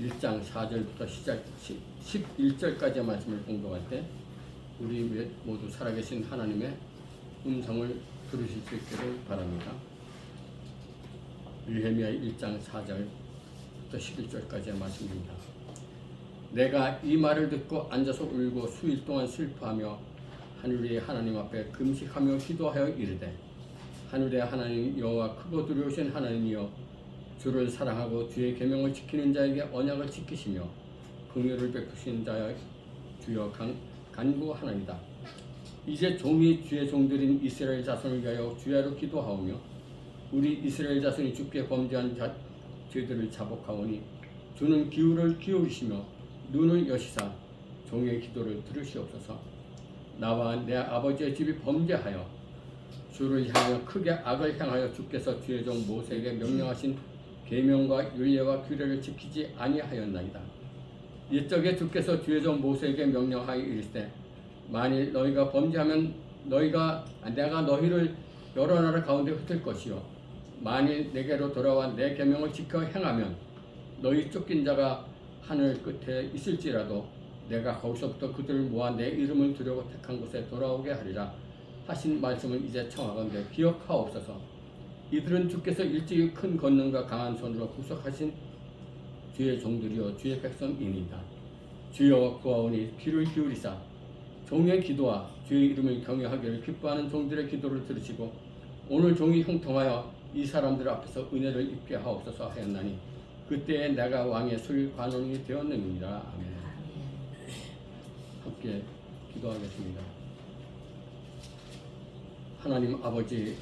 1장 4절부터 시작 11절까지의 말씀을 공독할 때 우리 모두 살아계신 하나님의 음성을 들으실 수 있기를 바랍니다. 느헤미야 1장 4절부터 11절까지의 말씀입니다. 내가 이 말을 듣고 앉아서 울고 수일 동안 슬퍼하며 하늘의 하나님 앞에 금식하며 기도하여 이르되, 하늘의 하나님 여호와 크고 두려우신 하나님이여, 주를 사랑하고 주의 계명을 지키는 자에게 언약을 지키시며 긍휼을 베푸시는 자여 주여 간구하나이다. 이제 종이 주의 종들인 이스라엘 자손을 위하여 주야로 기도하오며 우리 이스라엘 자손이 주께 범죄한 죄들을 자복하오니 주는 귀를 기울이시며 눈을 여시사 종의 기도를 들으시옵소서. 나와 내 아버지의 집이 범죄하여 주를 향하여 크게 악을 행하여 주께서 주의 종 모세에게 명령하신 계명과 율례와 규례를 지키지 아니하였나이다. 옛적에 주께서 주의 종 모세에게 명령하여 이르시되, 만일 너희가 범죄하면 내가 너희를 여러 나라 가운데 흩을 것이요, 만일 내게로 돌아와 내 계명을 지켜 행하면 너희 쫓긴 자가 하늘 끝에 있을지라도 내가 거기서부터 그들을 모아 내 이름을 두려고 택한 곳에 돌아오게 하리라 하신 말씀을 이제 청하건대 기억하옵소서. 이들은 주께서 일찍이 큰 권능과 강한 손으로 구속하신 주의 종들이요 주의 백성이니이다. 주여 구하오니 귀를 기울이사 종의 기도와 주의 이름을 경외하기를 기뻐하는 종들의 기도를 들으시고 오늘 종이 형통하여 이 사람들 앞에서 은혜를 입게 하옵소서 하였나니 그때에 내가 왕의 술 관원이 되었느니라. 아멘. 함께 기도하겠습니다. 하나님 아버지,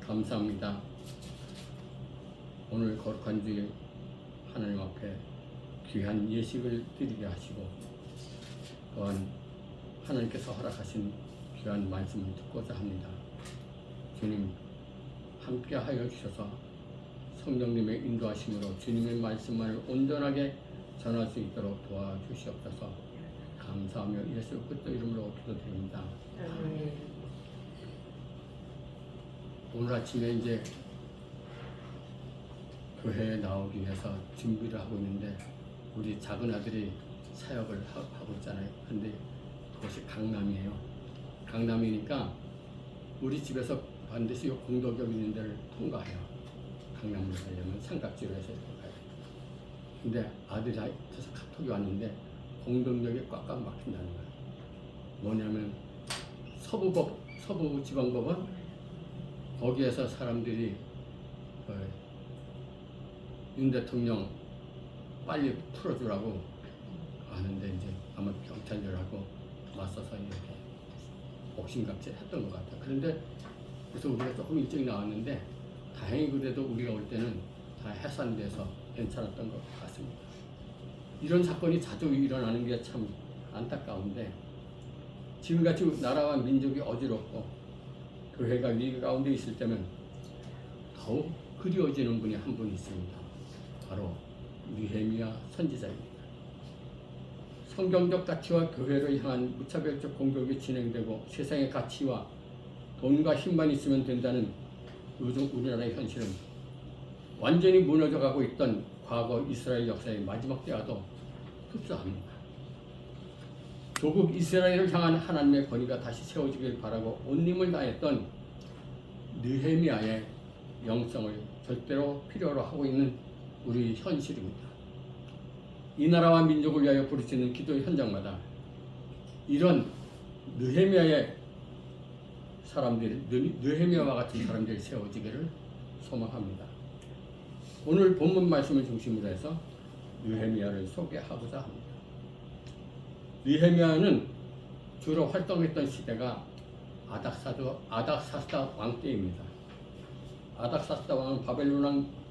감사합니다. 오늘 거룩한 주일 하나님 앞에 귀한 예식을 드리게 하시고 또한 하나님께서 허락하신 귀한 말씀을 듣고자 합니다. 주님 함께 하여 주셔서 성령님의 인도하심으로 주님의 말씀만을 온전하게 전할 수 있도록 도와주시옵소서. 감사하며 예수 그리스도 이름으로 기도드립니다. 오늘 아침에 이제 교회에 나오기 위해서 준비를 하고 있는데 우리 작은 아들이 사역을 하고 있잖아요. 근데 그것이 강남이에요. 강남이니까 우리 집에서 반드시 공덕역 있는 데를 통과해요. 강남으로 가려면 삼각지로 해서 가요. 근데 아들한테서 카톡이 왔는데 공덕역이 꽉꽉 막힌다는 거예요. 뭐냐면 서부지방법원 거기에서 사람들이 윤 대통령 빨리 풀어주라고 하는데 이제 아마 경찰들하고 맞서서 이렇게 옥신각질 했던 것 같아요. 그런데 그래서 우리가 조금 일찍 나왔는데 다행히 그래도 우리가 올 때는 다 해산돼서 괜찮았던 것 같습니다. 이런 사건이 자주 일어나는 게 참 안타까운데 지금같이 나라와 민족이 어지럽고 교회가 위기 가운데 있을 때면 더욱 그리워지는 분이 한 분 있습니다. 바로 느헤미야 선지자입니다. 성경적 가치와 교회를 향한 무차별적 공격이 진행되고 세상의 가치와 돈과 힘만 있으면 된다는 요즘 우리나라의 현실은 완전히 무너져가고 있던 과거 이스라엘 역사의 마지막 때와도 흡사합니다. 조국 이스라엘을 향한 하나님의 권위가 다시 세워지길 바라고 온 힘을 다했던 느헤미야의 영성을 절대로 필요로 하고 있는 우리 현실입니다. 이 나라와 민족을 위하여 부르짖는 기도 현장마다 이런 느헤미야의 느헤미야와 같은 사람들이 세워지기를 소망합니다. 오늘 본문 말씀을 중심으로 해서 느헤미야를 소개하고자 합니다. 느헤미야는 주로 활동했던 시대가 아닥사스다 왕 때입니다. 아닥사스다 왕은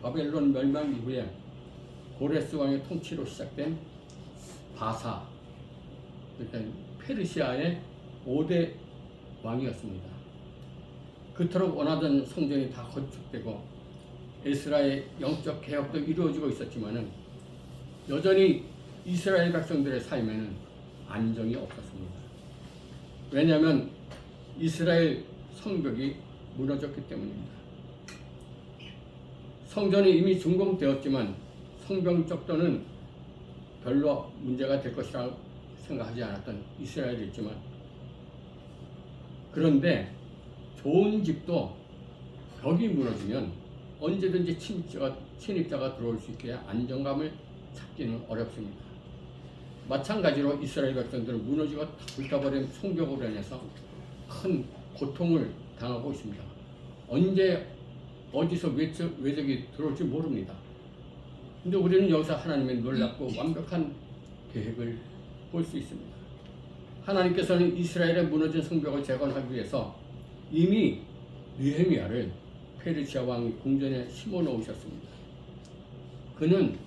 바벨론 멸망 이후에 고레스 왕의 통치로 시작된 바사, 그러니까 페르시아의 5대 왕이었습니다. 그토록 원하던 성전이 다 건축되고 에스라의 영적 개혁도 이루어지고 있었지만은 여전히 이스라엘 백성들의 삶에는 안정이 없었습니다. 왜냐하면 이스라엘 성벽이 무너졌기 때문입니다. 성전이 이미 준공되었지만 성벽 적도는 별로 문제가 될 것이라고 생각하지 않았던 이스라엘이었지만, 그런데 좋은 집도 벽이 무너지면 언제든지 침입자가 들어올 수 있게 안정감을 찾기는 어렵습니다. 마찬가지로 이스라엘 백성들은 무너지고 불타버린 성벽으로 인해서 큰 고통을 당하고 있습니다. 언제 어디서 외적이 들어올지 모릅니다. 근데 우리는 여기서 하나님의 놀랍고 완벽한 계획을 볼 수 있습니다. 하나님께서는 이스라엘의 무너진 성벽을 재건하기 위해서 이미 느헤미야를 페르시아 왕이 궁전에 심어 놓으셨습니다. 그는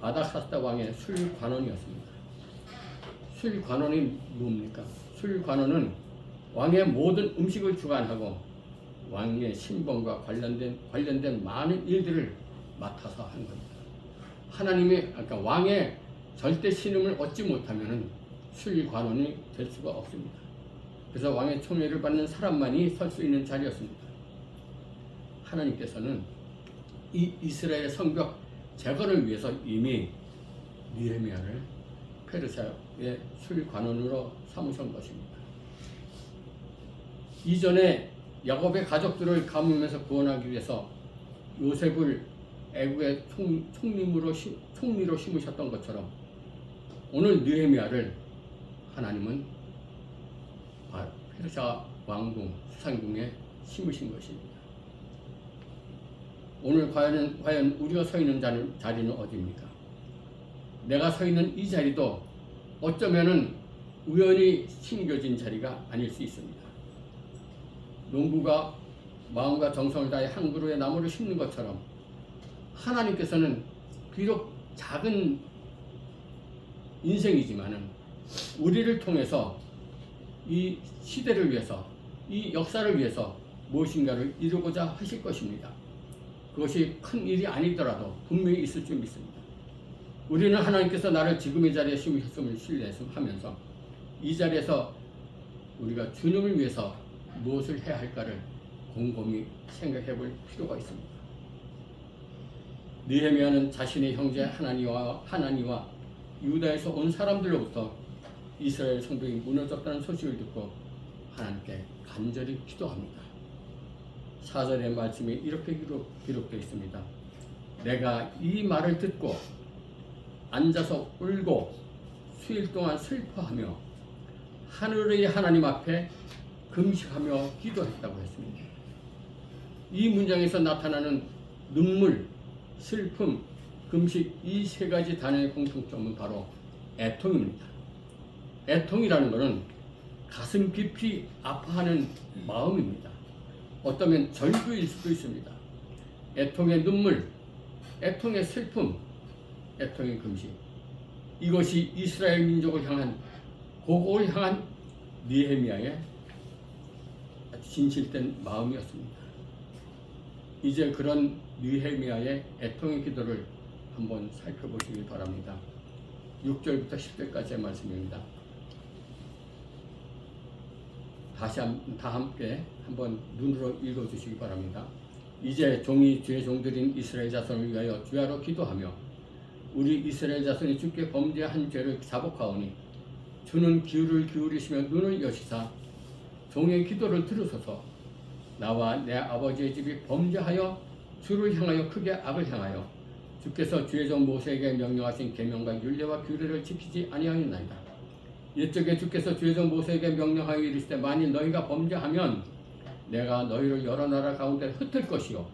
아닥사스다 왕의 술관원이었습니다. 술관원이 뭡니까? 술관원은 왕의 모든 음식을 주관하고 왕의 신분과 관련된 많은 일들을 맡아서 한 겁니다. 그러니까 왕의 절대 신임을 얻지 못하면은 술관원이 될 수가 없습니다. 그래서 왕의 총애를 받는 사람만이 설 수 있는 자리였습니다. 하나님께서는 이 이스라엘의 성벽 재건을 위해서 이미 느헤미야를 페르시아의 술관원으로 삼으신 것입니다. 이전에 야곱의 가족들을 가뭄에서 구원하기 위해서 요셉을 애국의 총리로 심으셨던 것처럼 오늘 느헤미야를 하나님은 페르시아 왕궁 수산궁에 심으신 것입니다. 오늘 과연 우리가 서 있는 자리는 어디입니까? 내가 서 있는 이 자리도 어쩌면은 우연히 심겨진 자리가 아닐 수 있습니다. 농부가 마음과 정성을 다해 한 그루의 나무를 심는 것처럼 하나님께서는 비록 작은 인생이지만은 우리를 통해서 이 시대를 위해서, 이 역사를 위해서 무엇인가를 이루고자 하실 것입니다. 그것이 큰 일이 아니더라도 분명히 있을 줄 믿습니다. 우리는 하나님께서 나를 지금의 자리에 심으셨음을 신뢰하면서 이 자리에서 우리가 주님을 위해서 무엇을 해야 할까를 곰곰이 생각해 볼 필요가 있습니다. 느헤미야는 자신의 형제 하나니와 유다에서 온 사람들로부터 이스라엘 성벽이 무너졌다는 소식을 듣고 하나님께 간절히 기도합니다. 4절의 말씀이 이렇게 기록되어 있습니다. 내가 이 말을 듣고 앉아서 울고 수일 동안 슬퍼하며 하늘의 하나님 앞에 금식하며 기도했다고 했습니다. 이 문장에서 나타나는 눈물, 슬픔, 금식 이 세 가지 단어의 공통점은 바로 애통입니다. 애통이라는 것은 가슴 깊이 아파하는 마음입니다. 어쩌면 절규일 수도 있습니다. 애통의 눈물, 애통의 슬픔, 애통의 금식. 이것이 이스라엘 민족을 향한 고국을 향한 느헤미야의 진실된 마음이었습니다. 이제 그런 느헤미야의 애통의 기도를 한번 살펴보시기 바랍니다. 6절부터 10절까지의 말씀입니다. 다 함께 한번 눈으로 읽어주시기 바랍니다. 이제 종이 주의 종들인 이스라엘 자손을 위하여 주야로 기도하며 우리 이스라엘 자손이 주께 범죄한 죄를 자복하오니 주는 귀를 기울이시며 눈을 여시사 종의 기도를 들으소서. 나와 내 아버지의 집이 범죄하여 주를 향하여 크게 악을 행하여 주께서 주의 종 모세에게 명령하신 계명과 율례와 규례를 지키지 아니하였나이다. 옛적에 주께서 주의 종 모세에게 명령하여 이르시되 만일 너희가 범죄하면 내가 너희를 여러 나라 가운데 흩을 것이요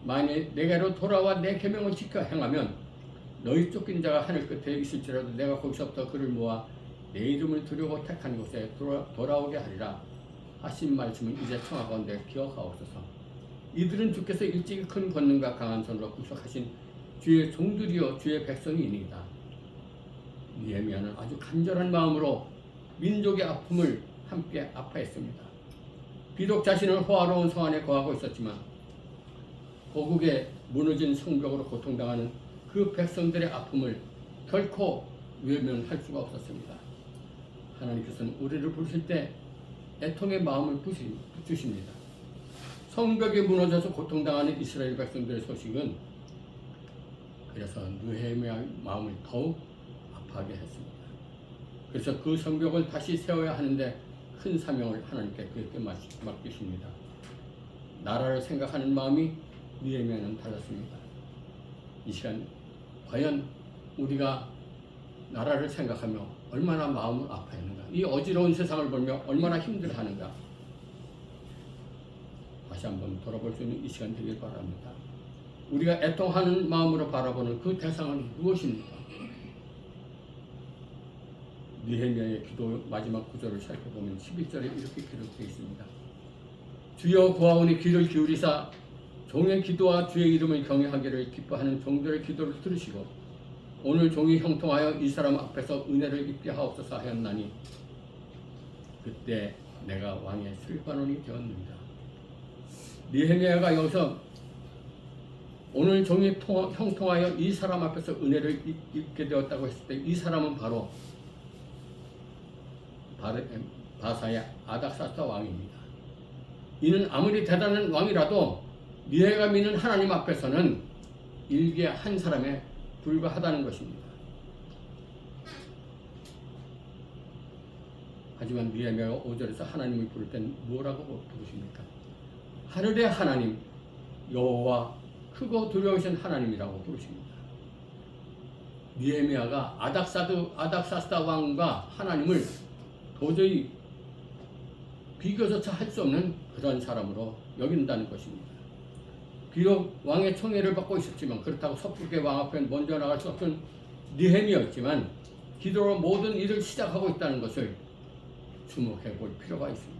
만일 내게로 돌아와 내 계명을 지켜 행하면 너희 쫓긴 자가 하늘 끝에 있을지라도 내가 거기서부터 그를 모아 내 이름을 두려워 택한 곳에 돌아오게 하리라 하신 말씀을 이제 청하건대 기억하옵소서. 이들은 주께서 일찍이 큰 권능과 강한 손으로 구속하신 주의 종들이요 주의 백성이니이다. 느헤미야는 아주 간절한 마음으로 민족의 아픔을 함께 아파했습니다. 비록 자신은 호화로운 성 안에 거하고 있었지만 고국의 무너진 성벽으로 고통당하는 그 백성들의 아픔을 결코 외면할 수가 없었습니다. 하나님께서는 우리를 부르실 때 애통의 마음을 주십니다. 성벽이 무너져서 고통당하는 이스라엘 백성들의 소식은 그래서 느헤미야의 마음을 더욱 아파하게 했습니다. 그래서 그 성벽을 다시 세워야 하는데 큰 사명을 하나님께 그렇게 맡기십니다. 나라를 생각하는 마음이 느헤미야는 달랐습니다. 이 시간 과연 우리가 나라를 생각하며 얼마나 마음을 아파하는가, 이 어지러운 세상을 보며 얼마나 힘들어하는가, 다시 한번 돌아볼 수 있는 이 시간 되길 바랍니다. 우리가 애통하는 마음으로 바라보는 그 대상은 무엇입니까? 느헤미야의 기도 마지막 구절을 살펴보면 11절에 이렇게 기록되어 있습니다. 주여 구하오니 귀를 기울이사 종의 기도와 주의 이름을 경외하기를 기뻐하는 종들의 기도를 들으시고 오늘 종이 형통하여 이 사람 앞에서 은혜를 입게 하옵소서 하였나니 그때 내가 왕의 술관원이 되었느니라. 느헤미야가 여기서 오늘 종이 형통하여 이 사람 앞에서 은혜를 입게 되었다고 했을 때 이 사람은 바로 바사의 아닥사스다 왕입니다. 이는 아무리 대단한 왕이라도 느헤미야가 믿는 하나님 앞에서는 일개 한 사람에 불과하다는 것입니다. 하지만 느헤미야가 5절에서 하나님을 부를 땐 뭐라고 부르십니까? 하늘의 하나님 여호와 크고 두려우신 하나님이라고 부르십니다. 느헤미야가 아닥사스다 왕과 하나님을 도저히 비교조차 할 수 없는 그런 사람으로 여긴다는 것입니다. 비록 왕의 청해를 받고 있었지만 그렇다고 섣부르게 왕 앞에 먼저 나갈 수 없던 느헤미야였지만 기도로 모든 일을 시작하고 있다는 것을 주목해 볼 필요가 있습니다.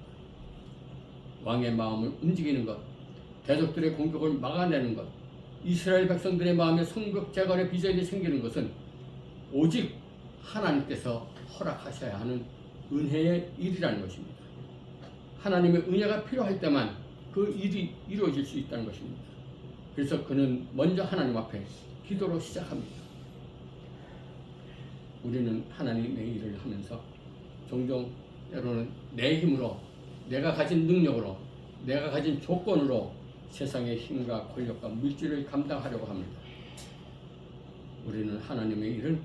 왕의 마음을 움직이는 것, 대적들의 공격을 막아내는 것, 이스라엘 백성들의 마음에 성벽 재건의 비전이 생기는 것은 오직 하나님께서 허락하셔야 하는 은혜의 일이라는 것입니다. 하나님의 은혜가 필요할 때만 그 일이 이루어질 수 있다는 것입니다. 그래서 그는 먼저 하나님 앞에 기도로 시작합니다. 우리는 하나님의 일을 하면서 종종 때로는 내 힘으로, 내가 가진 능력으로, 내가 가진 조건으로 세상의 힘과 권력과 물질을 감당하려고 합니다. 우리는 하나님의 일은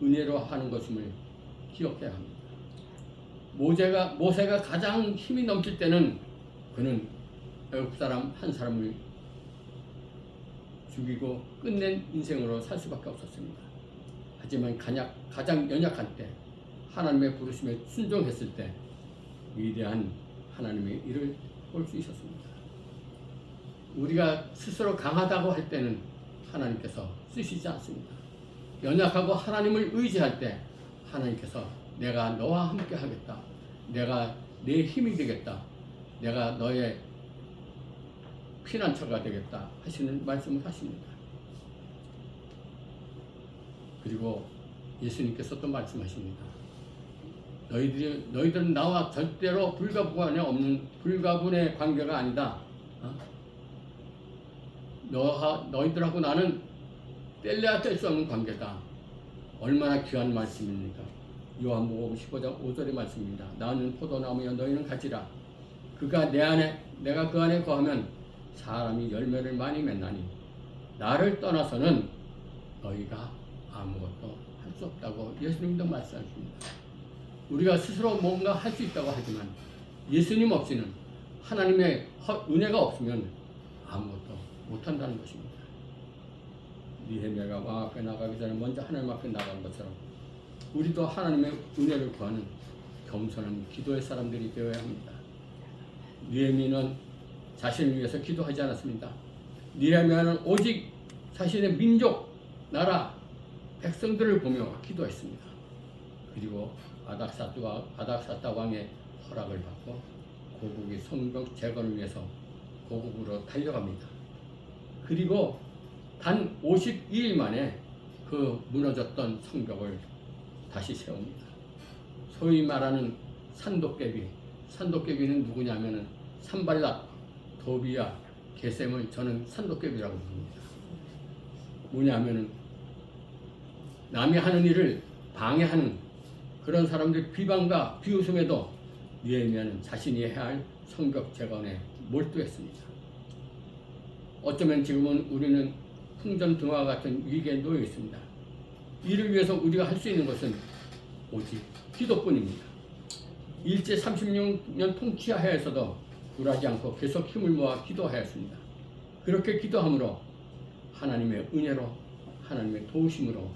은혜로 하는 것임을 기억해야 합니다. 모세가 가장 힘이 넘칠 때는 그는 애굽 사람 한 사람을 죽이고 끝낸 인생으로 살 수밖에 없었습니다. 하지만 가장 연약한 때 하나님의 부르심에 순종했을 때 위대한 하나님의 일을 볼 수 있었습니다. 우리가 스스로 강하다고 할 때는 하나님께서 쓰시지 않습니다. 연약하고 하나님을 의지할 때 하나님께서 내가 너와 함께 하겠다, 내가 내 힘이 되겠다, 내가 너의 피난처가 되겠다 하시는 말씀을 하십니다. 그리고 예수님께서 또 말씀하십니다. 너희들은 나와 절대로 불가분의 관계가 아니다. 너희들하고 나는 뗄래야 뗄 수 없는 관계다. 얼마나 귀한 말씀입니까? 요한복음 15장 5절의 말씀입니다. 나는 포도나무여 너희는 가지라. 그가 내 안에 내가 그 안에 거하면 사람이 열매를 많이 맺나니 나를 떠나서는 너희가 아무것도 할 수 없다고 예수님도 말씀하십니다. 우리가 스스로 뭔가 할 수 있다고 하지만 예수님 없이는, 하나님의 은혜가 없으면 아무것도 못한다는 것입니다. 느헤미야가 왕 앞에 나가기 전에 먼저 하나님 앞에 나간 것처럼 우리도 하나님의 은혜를 구하는 겸손한 기도의 사람들이 되어야 합니다. 느헤미야는 자신을 위해서 기도하지 않았습니다. 느헤미야는 오직 자신의 민족, 나라, 백성들을 보며 기도했습니다. 그리고 아닥사스다 왕의 허락을 받고 고국의 성벽 재건을 위해서 고국으로 달려갑니다. 그리고 단 52일 만에 그 무너졌던 성벽을 다시 세웁니다. 소위 말하는 산도깨비는 누구냐면은 산발랏, 도비야, 게셈을 저는 산도깨비라고 부릅니다. 뭐냐면은 남이 하는 일을 방해하는 그런 사람들 비방과 비웃음에도 느헤미야는 자신이 해야 할 성벽 재건에 몰두했습니다. 어쩌면 지금은 우리는 풍전등화 같은 위기에 놓여 있습니다. 이를 위해서 우리가 할 수 있는 것은 오직 기도뿐입니다. 일제 36년 통치하에서도 굴하지 않고 계속 힘을 모아 기도하였습니다. 그렇게 기도함으로 하나님의 은혜로 하나님의 도우심으로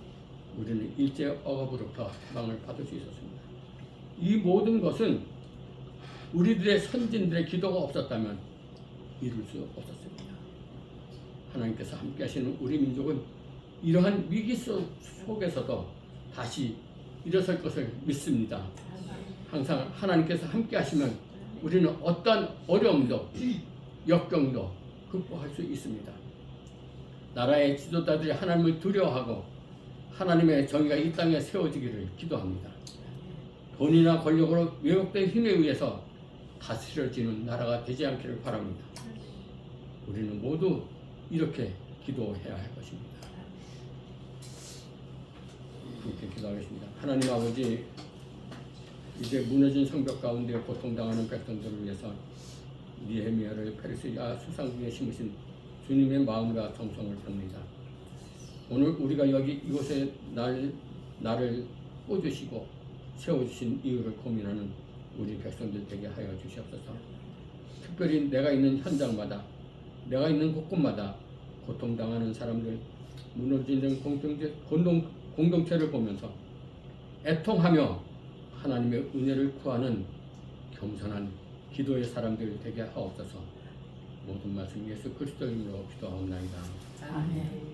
우리는 일제 억압으로부터 해방을 받을 수 있었습니다. 이 모든 것은 우리들의 선진들의 기도가 없었다면 이룰 수 없었습니다. 하나님께서 함께 하시는 우리 민족은 이러한 위기 속에서도 다시 일어설 것을 믿습니다. 항상 하나님께서 함께 하시면 우리는 어떠한 어려움도 역경도 극복할 수 있습니다. 나라의 지도자들이 하나님을 두려워하고 하나님의 정의가 이 땅에 세워지기를 기도합니다. 돈이나 권력으로 왜곡된 힘에 의해서 다스려지는 나라가 되지 않기를 바랍니다. 우리는 모두 이렇게 기도해야 할 것입니다. 이렇게 기도하겠습니다. 하나님 아버지, 이제 무너진 성벽 가운데 고통당하는 백성들을 위해서 니헤미야를 페르시아 수상궁에 심으신 주님의 마음과 정성을 봅니다. 오늘 우리가 여기 이곳에 나를 꽂으시고 세워주신 이유를 고민하는 우리 백성들 되게 하여 주시옵소서. 특별히 내가 있는 현장마다, 내가 있는 곳곳마다 고통당하는 사람들, 무너지는 공동체를 보면서 애통하며 하나님의 은혜를 구하는 겸손한 기도의 사람들 되게 하옵소서. 모든 말씀 예수 그리스도 이름으로 기도하옵나이다. 아멘.